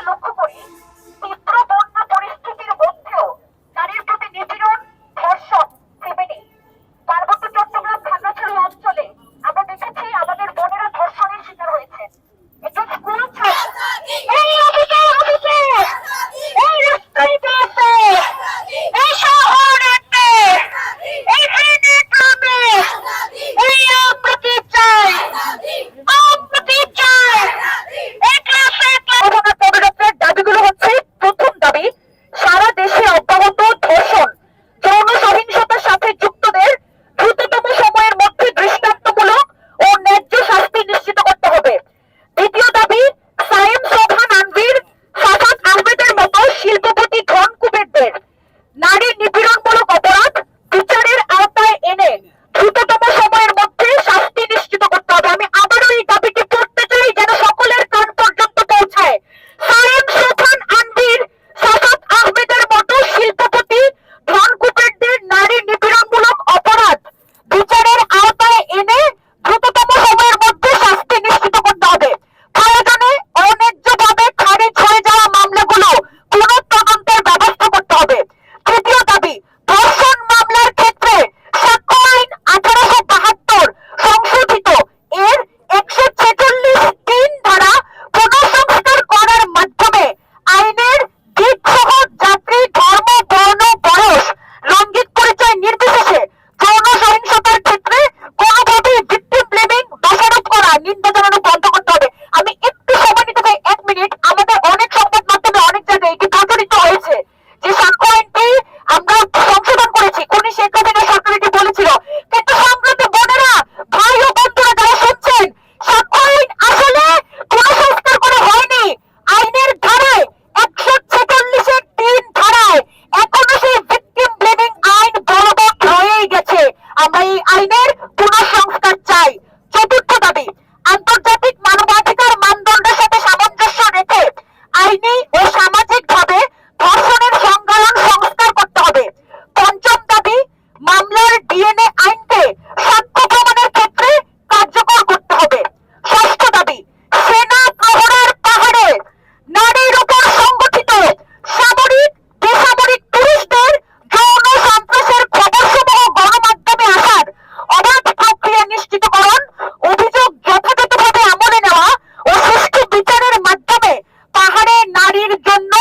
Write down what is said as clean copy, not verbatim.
লক্ষ্য করি তীব্র বন্যা পরিস্থিতির মধ্যেও নারীর প্রতি নিপীড়ন, ধর্ষণ থেমে নেই। পার্বত্য চট্টগ্রাম খাগড়াছড়ি অঞ্চলে আমরা দেখেছি আমাদের বোনেরা ধর্ষণের শিকার হয়েছে। একজন স্কুল ছাত্র এই অফিসে অফিসে এই রাস্তাইতে আছে এই শহরেতে এই ট্রেনে ট্রামে এই প্রতি চাই প্রতি চাই এই ক্লাসে পদযাত্রার দাবিগুলো হচ্ছে, প্রথম দাবি সারা দেশে অব্যাহত ধর্ষণ, যৌন সহিংসতার সাথে যুক্তদের দ্রুততম সময়ের মধ্যে দৃষ্টান্তমূলক ও ন্যায্য শাস্তি নিশ্চিত করতে হবে। দ্বিতীয় দাবি সায়েম, সোবহান, আনভীর, সাফাত আহমেদের মতো শিল্পপতি ধন কুবেরদের নারী নিপীড়নমূলক অপরাধ বিচারের আওতায় এনে দ্রুততম সময়ের মধ্যে শাস্তি নিশ্চিত করতে হবে। আমি আবারও এই দাবিটি পড়তে চাই যেন সকলের কান পর্যন্ত পৌঁছায়। সায়েম, সোবহান, আনভীর, সাফাত আহমেদের মতো শিল্পপতি ধন কুবেরদের নারী নিপীড়নমূলক অপরাধ বিচারের আওতায় এনে দ্রুততম সময়ের মধ্যে শাস্তি নিশ্চিত করতে হবে। প্রয়োজনে অন্যায্যভাবে খারিজ হয়ে যাওয়া মামলাগুলো পুনঃতদন্তের ব্যবস্থা করতে হবে। তৃতীয় দাবি ধর্ষণ মামলার ক্ষেত্রে সাক্ষ্য আইন 1872 সংশোধিত এর 146(3) ধারা পুনঃসংস্কার করার মাধ্যমে আইনের দিকসহ জাতি, ধর্ম, বর্ণ, বয়স, লৈঙ্গিক পরিচয় নির্বিশেষে যৌন সহিংসতার ক্ষেত্রে কোনোভাবেই ভিকটিম ব্লেমিং, দোষারোপ করা, নিন্দা জানানো বন্ধ করতে হবে। আমি একটু সময় নিতে চাই, 1 মিনিট। আমাদের অনেক সংবাদ মাধ্যমে অনেক জায়গায় এটি প্রচারিত হয়েছে যে সাক্ষ্য আইনটি আমরা সংশোধন করেছি, খুনি শেখ হাসিনা সরকার এটি বলেছিল, কিন্তু সংগ্রামী বোনেরা, ভাই ও বন্ধুরা যারা শুনছেন, সাক্ষ্য আইন আসলে পুনঃসংস্কার করা হয়নি। আইনের ধারায় 146(3) ধারায় এখনো সেই ভিকটিম ব্লেমিং আইন বলবৎ রয়েই গেছে। আমরা এই আইনের পুনঃসংস্কার চাই। চতুর্থ দাবি আন্তর্জাতিক মানবাধিকার মানদণ্ডের সাথে সামঞ্জস্য রেখে আইনি ও সামাজিকভাবে ধর্ষণের সংজ্ঞায়ন সংস্কার করতে হবে। পঞ্চম দাবি মামলার ডিএনএ আইনকে সাক্ষ্য প্রমাণের ক্ষেত্রে কার্যকর করতে হবে। ষষ্ঠ দাবি সেনা প্রহরার পাহাড়ে নারীর উপর সংগঠিত সামরিক বেসামরিক পুরুষদের যৌন সন্ত্রাসের খবরসমূহ গণমাধ্যমে আসার অবাধ প্রক্রিয়া নিশ্চিতকরণ, অভিযোগ যথাযথভাবে আমলে নেওয়া ও সুষ্ঠু বিচারের মাধ্যমে পাহাড়ে নারীর জন্য